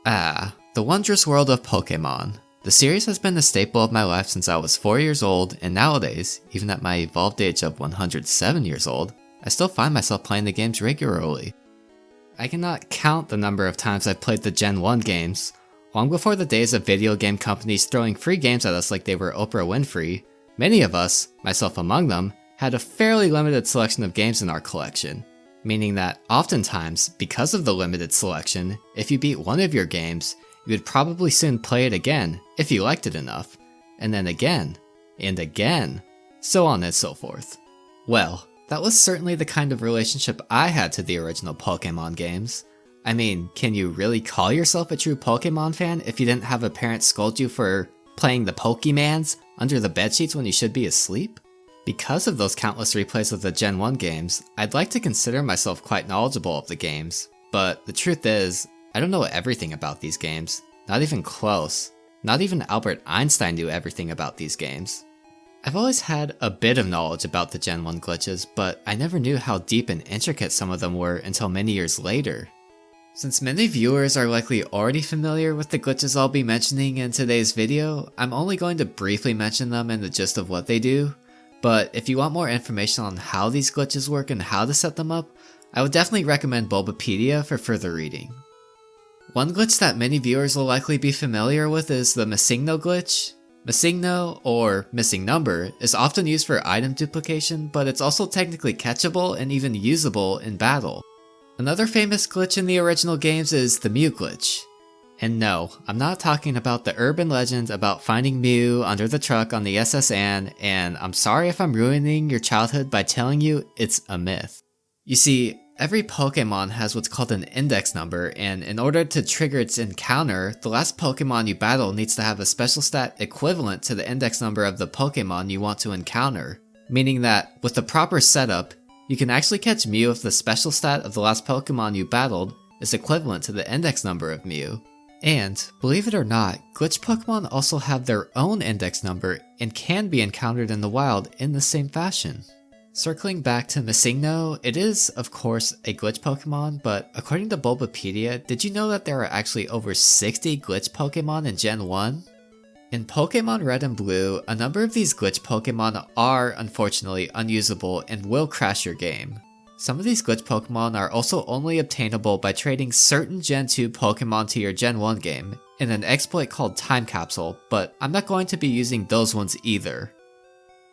The wondrous world of Pokémon. The series has been a staple of my life since I was 4 years old, and nowadays, even at my evolved age of 107 years old, I still find myself playing the games regularly. I cannot count the number of times I've played the Gen 1 games. Long before the days of video game companies throwing free games at us like they were Oprah Winfrey, many of us, myself among them, had a fairly limited selection of games in our collection. Meaning that oftentimes, because of the limited selection, if you beat one of your games, you would probably soon play it again, if you liked it enough, and then again, and again, so on and so forth. Well, that was certainly the kind of relationship I had to the original Pokémon games. I mean, can you really call yourself a true Pokémon fan if you didn't have a parent scold you for playing the Pokemans under the bedsheets when you should be asleep? Because of those countless replays of the Gen 1 games, I'd like to consider myself quite knowledgeable of the games, but the truth is, I don't know everything about these games, not even close. Not even Albert Einstein knew everything about these games. I've always had a bit of knowledge about the Gen 1 glitches, but I never knew how deep and intricate some of them were until many years later. Since many viewers are likely already familiar with the glitches I'll be mentioning in today's video, I'm only going to briefly mention them and the gist of what they do. But if you want more information on how these glitches work and how to set them up, I would definitely recommend Bulbapedia for further reading. One glitch that many viewers will likely be familiar with is the MissingNo glitch. MissingNo, or missing number, is often used for item duplication, but it's also technically catchable and even usable in battle. Another famous glitch in the original games is the Mew glitch. And no, I'm not talking about the urban legend about finding Mew under the truck on the SS Anne, and I'm sorry if I'm ruining your childhood by telling you it's a myth. You see, every Pokemon has what's called an index number, and in order to trigger its encounter, the last Pokemon you battle needs to have a special stat equivalent to the index number of the Pokemon you want to encounter. Meaning that, with the proper setup, you can actually catch Mew if the special stat of the last Pokemon you battled is equivalent to the index number of Mew. And, believe it or not, glitch Pokemon also have their own index number and can be encountered in the wild in the same fashion. Circling back to MissingNo, it is, of course, a glitch Pokemon, but according to Bulbapedia, did you know that there are actually over 60 glitch Pokemon in Gen 1? In Pokémon Red and Blue, a number of these glitch Pokemon are, unfortunately, unusable and will crash your game. Some of these glitch Pokemon are also only obtainable by trading certain Gen 2 Pokemon to your Gen 1 game, in an exploit called Time Capsule, but I'm not going to be using those ones either.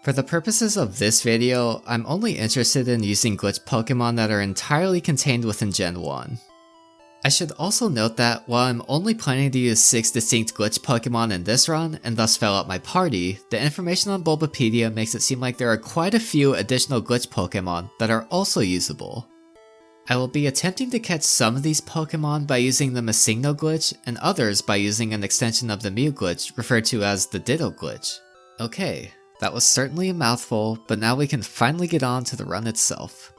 For the purposes of this video, I'm only interested in using glitch Pokemon that are entirely contained within Gen 1. I should also note that while I'm only planning to use 6 distinct glitch Pokemon in this run, and thus fill out my party, the information on Bulbapedia makes it seem like there are quite a few additional glitch Pokemon that are also usable. I will be attempting to catch some of these Pokemon by using the MissingNo glitch, and others by using an extension of the Mew glitch referred to as the Ditto glitch. Okay, that was certainly a mouthful, but now we can finally get on to the run itself.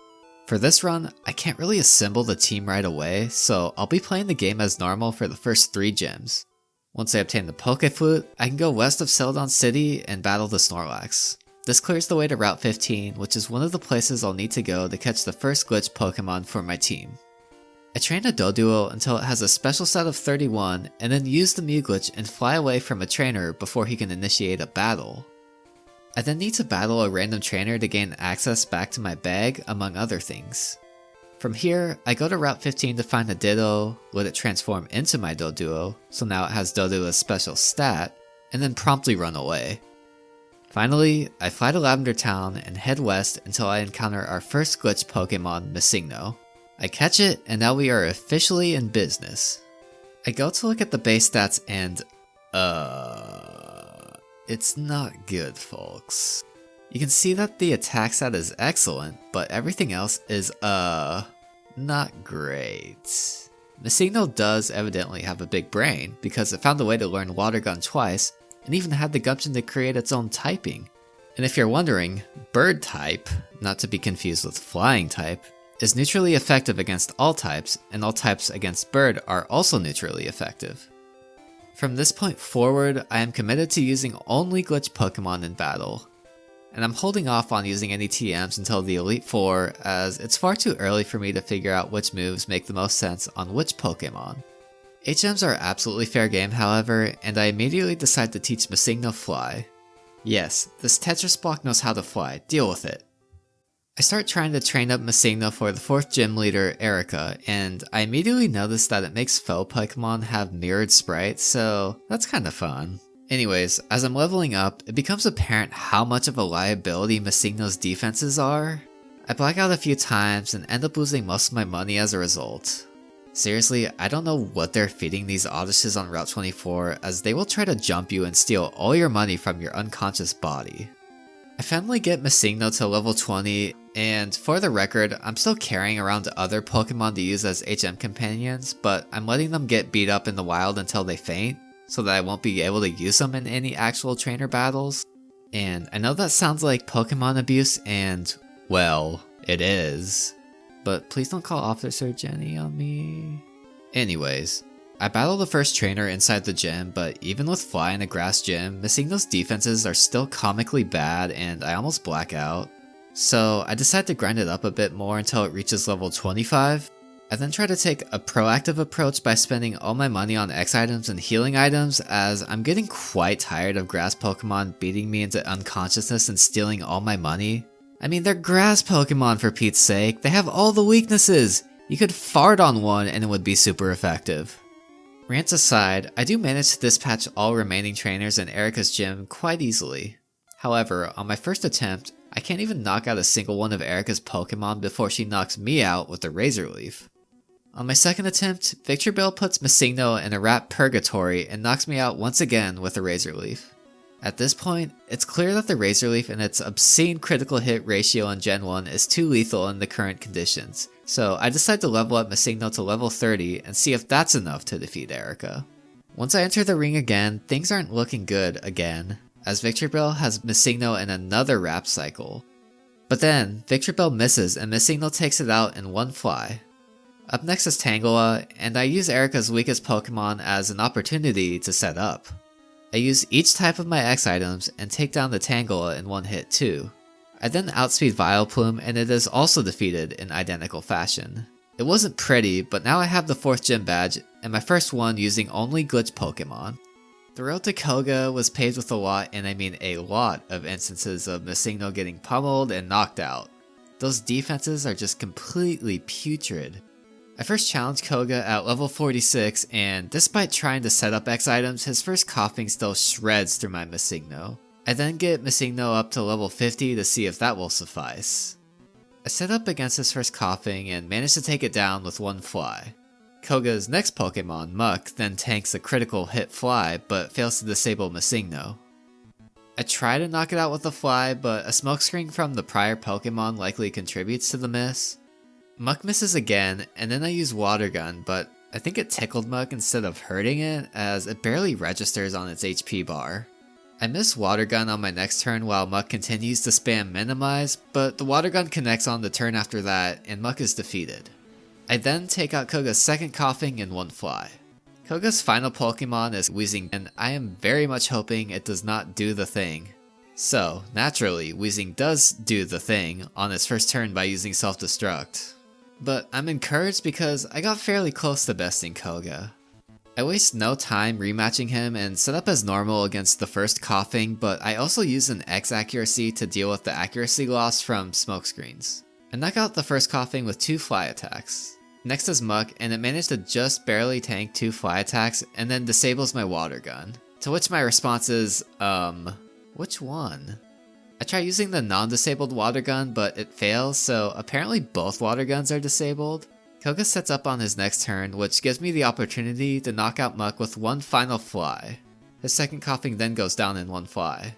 For this run, I can't really assemble the team right away, so I'll be playing the game as normal for the first 3 gyms. Once I obtain the Pokéflute, I can go west of Celadon City and battle the Snorlax. This clears the way to Route 15, which is one of the places I'll need to go to catch the first glitch Pokémon for my team. I train a Doduo until it has a special set of 31, and then use the Mew glitch and fly away from a trainer before he can initiate a battle. I then need to battle a random trainer to gain access back to my bag, among other things. From here, I go to Route 15 to find a Ditto, let it transform into my Doduo, so now it has Doduo's special stat, and then promptly run away. Finally, I fly to Lavender Town and head west until I encounter our first glitch Pokemon, MissingNo. I catch it, and now we are officially in business. I go to look at the base stats and, it's not good, folks. You can see that the attack stat is excellent, but everything else is, not great. MissingNo does evidently have a big brain, because it found a way to learn Water Gun twice, and even had the gumption to create its own typing. And if you're wondering, Bird type, not to be confused with Flying type, is neutrally effective against all types, and all types against Bird are also neutrally effective. From this point forward, I am committed to using only glitch Pokemon in battle. And I'm holding off on using any TMs until the Elite Four, as it's far too early for me to figure out which moves make the most sense on which Pokemon. HMs are absolutely fair game, however, and I immediately decide to teach MissingNo Fly. Yes, this Tetris block knows how to fly, deal with it. I start trying to train up MissingNo for the 4th gym leader, Erica, and I immediately notice that it makes faux Pokemon have mirrored sprites, so that's kinda fun. Anyways, as I'm leveling up, it becomes apparent how much of a liability MissingNo's defenses are. I black out a few times and end up losing most of my money as a result. Seriously, I don't know what they're feeding these Odysseys on Route 24, as they will try to jump you and steal all your money from your unconscious body. I finally get MissingNo to level 20, and for the record, I'm still carrying around other Pokemon to use as HM companions, but I'm letting them get beat up in the wild until they faint, so that I won't be able to use them in any actual trainer battles. And I know that sounds like Pokemon abuse, and, well, it is. But please don't call Officer Jenny on me. Anyways, I battle the first trainer inside the gym, but even with Fly in a grass gym, MissingNo's defenses are still comically bad and I almost black out. So I decide to grind it up a bit more until it reaches level 25. I then try to take a proactive approach by spending all my money on X items and healing items, as I'm getting quite tired of grass Pokemon beating me into unconsciousness and stealing all my money. I mean, they're grass Pokemon for Pete's sake, they have all the weaknesses! You could fart on one and it would be super effective. Rants aside, I do manage to dispatch all remaining trainers in Erica's gym quite easily. However, on my first attempt, I can't even knock out a single one of Erica's Pokemon before she knocks me out with the Razor Leaf. On my second attempt, Victreebel puts MissingNo in a rat purgatory and knocks me out once again with a Razor Leaf. At this point, it's clear that the Razor Leaf and its obscene critical hit ratio in Gen 1 is too lethal in the current conditions, so I decide to level up MissingNo to level 30 and see if that's enough to defeat Erica. Once I enter the ring again, things aren't looking good again, as Victreebel has MissingNo in another Rap cycle. But then, Victreebel misses and MissingNo takes it out in one fly. Up next is Tangela, and I use Erica's weakest Pokemon as an opportunity to set up. I use each type of my X items and take down the Tangela in one hit too. I then outspeed Vileplume and it is also defeated in identical fashion. It wasn't pretty, but now I have the 4th gym badge and my first one using only glitch Pokemon. The road to Koga was paved with a lot, and I mean a lot, of instances of MissingNo getting pummeled and knocked out. Those defenses are just completely putrid. I first challenged Koga at level 46, and despite trying to set up X items, his first coughing still shreds through my MissingNo. I then get MissingNo up to level 50 to see if that will suffice. I set up against his first coughing and manage to take it down with one fly. Koga's next Pokemon, Muck, then tanks a critical hit fly, but fails to disable MissingNo. I try to knock it out with a fly, but a smokescreen from the prior Pokemon likely contributes to the miss. Muck misses again, and then I use Water Gun, but I think it tickled Muck instead of hurting it, as it barely registers on its HP bar. I miss Water Gun on my next turn while Muck continues to spam Minimize, but the Water Gun connects on the turn after that, and Muck is defeated. I then take out Koga's second coughing in one fly. Koga's final Pokemon is Weezing, and I am very much hoping it does not do the thing. So, naturally, Weezing does do the thing on its first turn by using Self-Destruct. But I'm encouraged because I got fairly close to besting Koga. I waste no time rematching him and set up as normal against the first coughing, but I also use an X accuracy to deal with the accuracy loss from smokescreens. I knock out the first coughing with 2 fly attacks. Next is Muck, and it managed to just barely tank 2 fly attacks and then disables my Water Gun. To which my response is, which one? I try using the non-disabled Water Gun, but it fails, so apparently both Water Guns are disabled. Koga sets up on his next turn, which gives me the opportunity to knock out Muck with one final fly. His second coughing then goes down in one fly.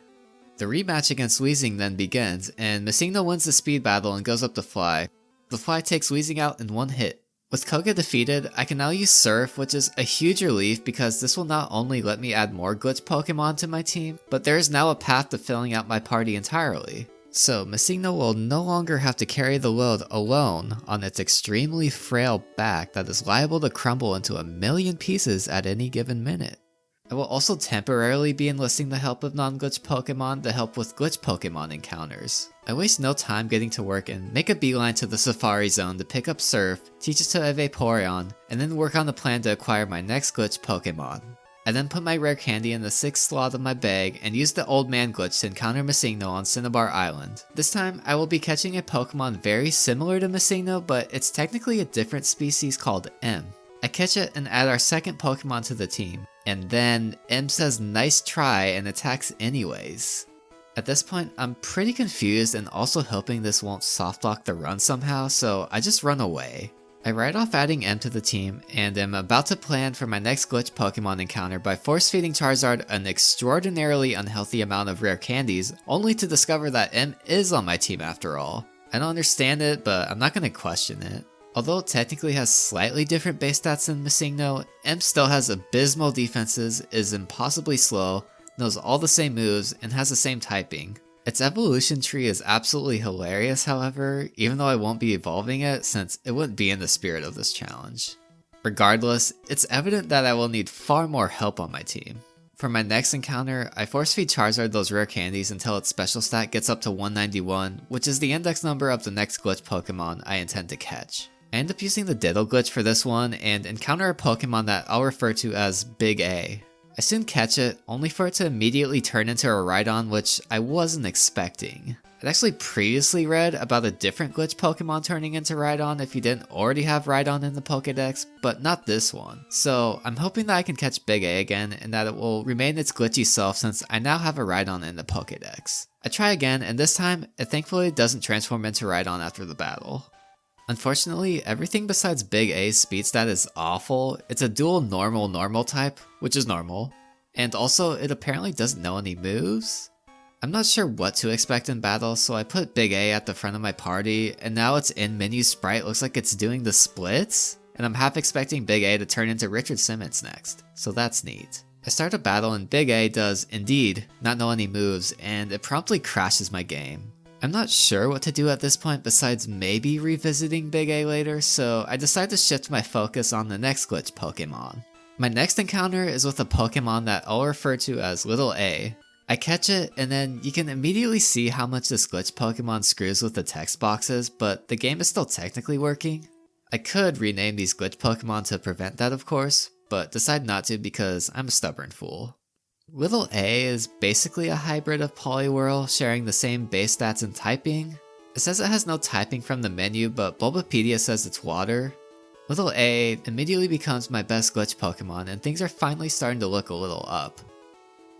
The rematch against Weezing then begins, and MissingNo wins the speed battle and goes up to Fly. The Fly takes Weezing out in one hit. With Koga defeated, I can now use Surf, which is a huge relief because this will not only let me add more glitch Pokemon to my team, but there is now a path to filling out my party entirely. So MissingNo will no longer have to carry the load alone on its extremely frail back that is liable to crumble into a million pieces at any given minute. I will also temporarily be enlisting the help of non-glitch Pokemon to help with glitch Pokemon encounters. I waste no time getting to work and make a beeline to the Safari Zone to pick up Surf, teach it to a Vaporeon, and then work on the plan to acquire my next glitch Pokemon. I then put my rare candy in the 6th slot of my bag and use the Old Man glitch to encounter MissingNo on Cinnabar Island. This time, I will be catching a Pokemon very similar to MissingNo, but it's technically a different species called M. I catch it and add our second Pokemon to the team, and then M says nice try and attacks anyways. At this point, I'm pretty confused and also hoping this won't soft lock the run somehow, so I just run away. I write off adding M to the team, and am about to plan for my next glitch Pokemon encounter by force-feeding Charizard an extraordinarily unhealthy amount of rare candies, only to discover that M is on my team after all. I don't understand it, but I'm not gonna question it. Although it technically has slightly different base stats than MissingNo, M still has abysmal defenses, is impossibly slow, knows all the same moves, and has the same typing. Its evolution tree is absolutely hilarious, however, even though I won't be evolving it since it wouldn't be in the spirit of this challenge. Regardless, it's evident that I will need far more help on my team. For my next encounter, I force feed Charizard those rare candies until its special stat gets up to 191, which is the index number of the next glitch Pokemon I intend to catch. I end up using the Diddle glitch for this one and encounter a Pokemon that I'll refer to as Big A. I soon catch it, only for it to immediately turn into a Rhydon, which I wasn't expecting. I'd actually previously read about a different glitch Pokemon turning into Rhydon if you didn't already have Rhydon in the Pokédex, but not this one. So I'm hoping that I can catch Big A again and that it will remain its glitchy self since I now have a Rhydon in the Pokédex. I try again, and this time, it thankfully doesn't transform into Rhydon after the battle. Unfortunately, everything besides Big A's speed stat is awful. It's a dual normal type, which is normal, and also it apparently doesn't know any moves. I'm not sure what to expect in battle, so I put Big A at the front of my party, and now its in-menu sprite looks like it's doing the splits, and I'm half expecting Big A to turn into Richard Simmons next, so that's neat. I start a battle and Big A does, indeed, not know any moves, and it promptly crashes my game. I'm not sure what to do at this point besides maybe revisiting Big A later, so I decide to shift my focus on the next glitch Pokemon. My next encounter is with a Pokemon that I'll refer to as Little A. I catch it, and then you can immediately see how much this glitch Pokemon screws with the text boxes, but the game is still technically working. I could rename these glitch Pokemon to prevent that, of course, but decide not to because I'm a stubborn fool. Little A is basically a hybrid of Poliwhirl, sharing the same base stats and typing. It says it has no typing from the menu, but Bulbapedia says it's water. Little A immediately becomes my best glitch Pokemon, and things are finally starting to look a little up.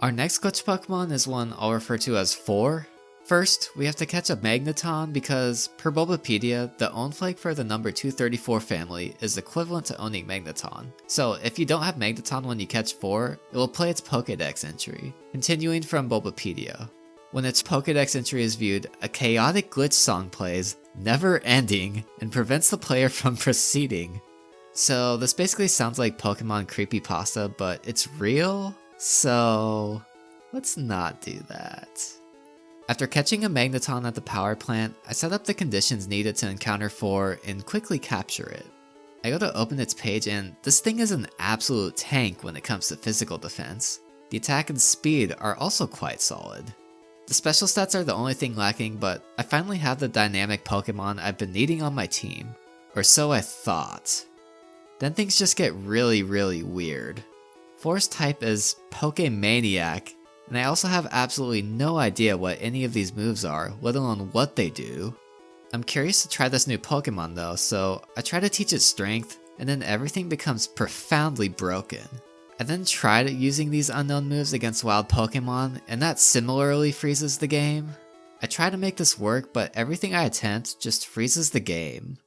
Our next glitch Pokemon is one I'll refer to as 4. First, we have to catch a Magneton because, per Bulbapedia, the own flag for the number 234 family is equivalent to owning Magneton. So if you don't have Magneton when you catch 4, it will play its Pokédex entry, continuing from Bulbapedia. When its Pokédex entry is viewed, a chaotic glitch song plays, never ending, and prevents the player from proceeding. So this basically sounds like Pokemon creepypasta, but it's real? So let's not do that. After catching a Magneton at the power plant, I set up the conditions needed to encounter 4 and quickly capture it. I go to open its page and this thing is an absolute tank when it comes to physical defense. The attack and speed are also quite solid. The special stats are the only thing lacking, but I finally have the dynamic Pokemon I've been needing on my team. Or so I thought. Then things just get really weird. 4's type is Pokemaniac, and I also have absolutely no idea what any of these moves are, let alone what they do. I'm curious to try this new Pokemon though, so I try to teach it strength, and then everything becomes profoundly broken. I then tried using these unknown moves against wild Pokemon, and that similarly freezes the game. I try to make this work, but everything I attempt just freezes the game.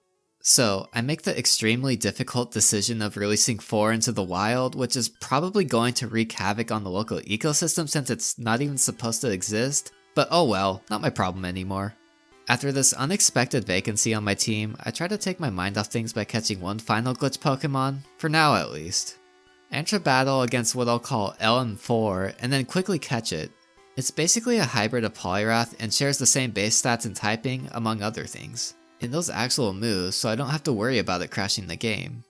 So, I make the extremely difficult decision of releasing 4 into the wild, which is probably going to wreak havoc on the local ecosystem since it's not even supposed to exist, but oh well, not my problem anymore. After this unexpected vacancy on my team, I try to take my mind off things by catching one final glitch Pokemon, for now at least. I enter battle against what I'll call LM4, and then quickly catch it. It's basically a hybrid of Poliwrath and shares the same base stats and typing, among other things. It knows actual moves, so I don't have to worry about it crashing the game.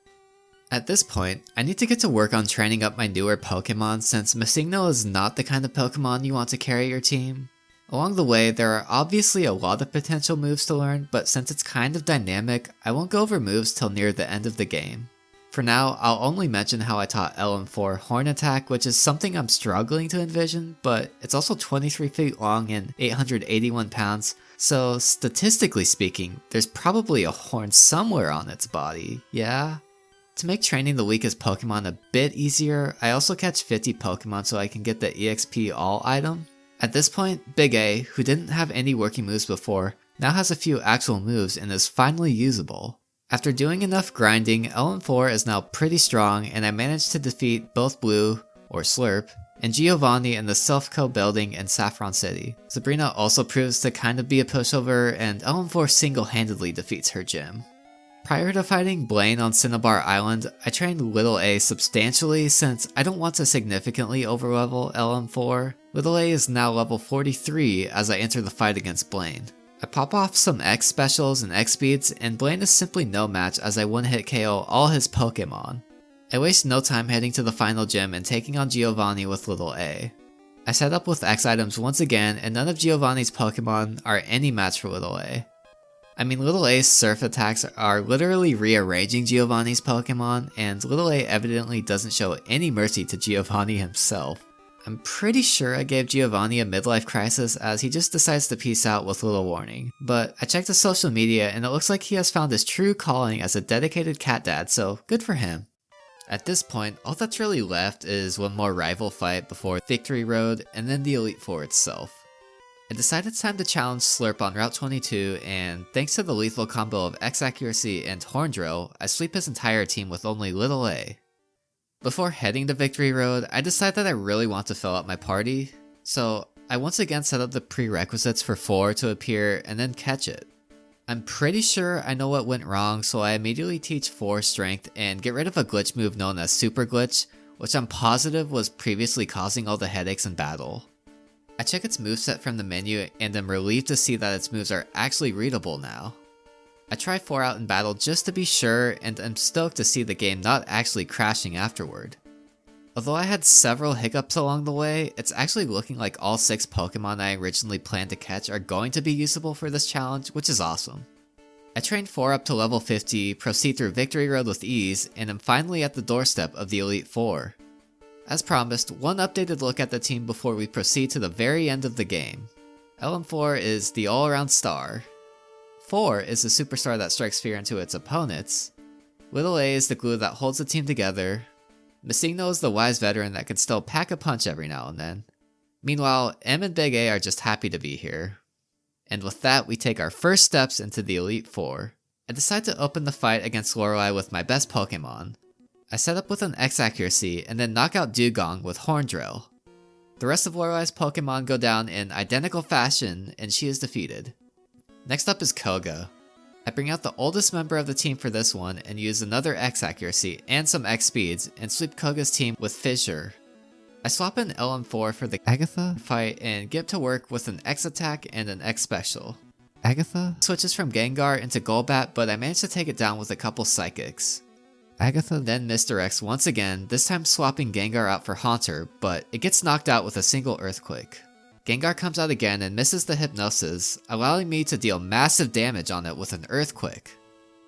At this point, I need to get to work on training up my newer Pokemon since MissingNo is not the kind of Pokemon you want to carry your team. Along the way, there are obviously a lot of potential moves to learn, but since it's kind of dynamic, I won't go over moves till near the end of the game. For now, I'll only mention how I taught LM4 Horn Attack, which is something I'm struggling to envision, but it's also 23 feet long and 881 pounds, so statistically speaking, there's probably a horn somewhere on its body, yeah? To make training the weakest Pokemon a bit easier, I also catch 50 Pokemon so I can get the EXP All item. At this point, Big A, who didn't have any working moves before, now has a few actual moves and is finally usable. After doing enough grinding, LM4 is now pretty strong and I managed to defeat both Blue, or Slurp, and Giovanni in the Self-Co building in Saffron City. Sabrina also proves to kind of be a pushover and LM4 single-handedly defeats her gym. Prior to fighting Blaine on Cinnabar Island, I trained Little A substantially since I don't want to significantly overlevel LM4. Little A is now level 43 as I enter the fight against Blaine. I pop off some X specials and X speeds and Blaine is simply no match as I one-hit KO all his Pokemon. I waste no time heading to the final gym and taking on Giovanni with Little A. I set up with X items once again and none of Giovanni's Pokemon are any match for Little A. I mean, Little A's surf attacks are literally rearranging Giovanni's Pokemon, and Little A evidently doesn't show any mercy to Giovanni himself. I'm pretty sure I gave Giovanni a midlife crisis as he just decides to peace out with little warning, but I checked his social media and it looks like he has found his true calling as a dedicated cat dad, so good for him. At this point, all that's really left is one more rival fight before Victory Road and then the Elite Four itself. I decided it's time to challenge Slurp on Route 22, and thanks to the lethal combo of X Accuracy and Horn Drill, I sweep his entire team with only Little A. Before heading to Victory Road, I decide that I really want to fill out my party, so I once again set up the prerequisites for 4 to appear and then catch it. I'm pretty sure I know what went wrong, so I immediately teach 4 Strength and get rid of a glitch move known as Super Glitch, which I'm positive was previously causing all the headaches in battle. I check its moveset from the menu and am relieved to see that its moves are actually readable now. I try 4 out in battle just to be sure and am stoked to see the game not actually crashing afterward. Although I had several hiccups along the way, it's actually looking like all 6 Pokemon I originally planned to catch are going to be usable for this challenge, which is awesome. I trained 4 up to level 50, proceed through Victory Road with ease, and am finally at the doorstep of the Elite Four. As promised, one updated look at the team before we proceed to the very end of the game. LM4 is the all-around star. 4 is the superstar that strikes fear into its opponents. Little A is the glue that holds the team together. MissingNo is the wise veteran that can still pack a punch every now and then. Meanwhile, M and Big A are just happy to be here. And with that, we take our first steps into the Elite Four. I decide to open the fight against Lorelei with my best Pokemon. I set up with an X Accuracy and then knock out Dugong with Horn Drill. The rest of Lorelei's Pokemon go down in identical fashion and she is defeated. Next up is Koga. I bring out the oldest member of the team for this one and use another X Accuracy and some X Speeds and sweep Koga's team with Fissure. I swap in LM4 for the Agatha fight and get to work with an X Attack and an X Special. Agatha switches from Gengar into Golbat, but I manage to take it down with a couple Psychics. Agatha then misdirects once again, this time swapping Gengar out for Haunter, but it gets knocked out with a single Earthquake. Gengar comes out again and misses the Hypnosis, allowing me to deal massive damage on it with an Earthquake.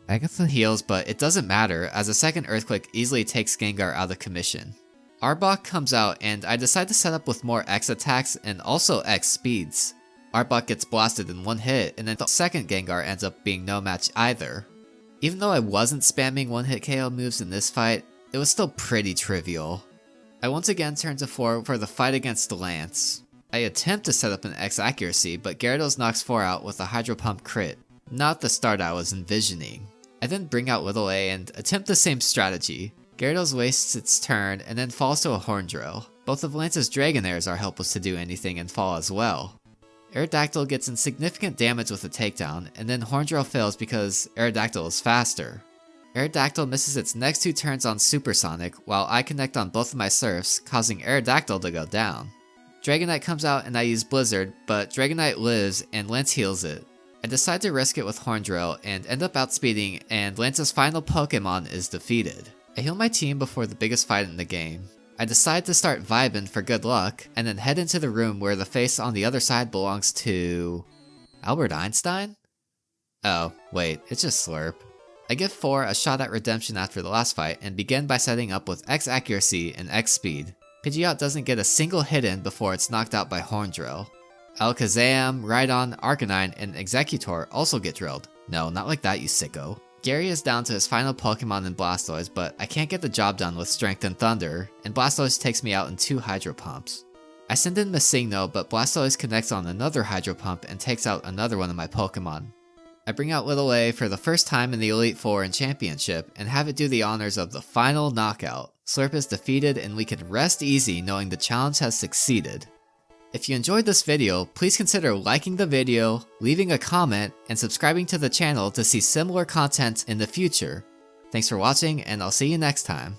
Agatha heals, but it doesn't matter as a second Earthquake easily takes Gengar out of commission. Arbok comes out and I decide to set up with more X attacks and also X speeds. Arbok gets blasted in one hit and then the second Gengar ends up being no match either. Even though I wasn't spamming one-hit KO moves in this fight, it was still pretty trivial. I once again turn to 4 for the fight against Lance. I attempt to set up an X Accuracy, but Gyarados knocks 4 out with a Hydro Pump crit, not the start I was envisioning. I then bring out Little A and attempt the same strategy. Gyarados wastes its turn and then falls to a Horn Drill. Both of Lance's Dragonairs are helpless to do anything and fall as well. Aerodactyl gets insignificant damage with a takedown, and then Horn Drill fails because Aerodactyl is faster. Aerodactyl misses its next 2 turns on Supersonic, while I connect on both of my Surfs, causing Aerodactyl to go down. Dragonite comes out and I use Blizzard, but Dragonite lives and Lance heals it. I decide to risk it with Horn Drill and end up outspeeding, and Lance's final Pokemon is defeated. I heal my team before the biggest fight in the game. I decide to start vibing for good luck, and then head into the room where the face on the other side belongs to... Albert Einstein? Oh, wait, it's just Slurp. I give 4 a shot at redemption after the last fight and begin by setting up with X accuracy and X speed. Pidgeot doesn't get a single hit in before it's knocked out by Horn Drill. Alakazam, Rhydon, Arcanine, and Executor also get drilled. No, not like that, you sicko. Gary is down to his final Pokemon in Blastoise, but I can't get the job done with Strength and Thunder, and Blastoise takes me out in 2 Hydro Pumps. I send in MissingNo, but Blastoise connects on another Hydro Pump and takes out another one of my Pokemon. I bring out Little A for the first time in the Elite Four and Championship, and have it do the honors of the final knockout. Slurp is defeated, and we can rest easy knowing the challenge has succeeded. If you enjoyed this video, please consider liking the video, leaving a comment, and subscribing to the channel to see similar content in the future. Thanks for watching, and I'll see you next time.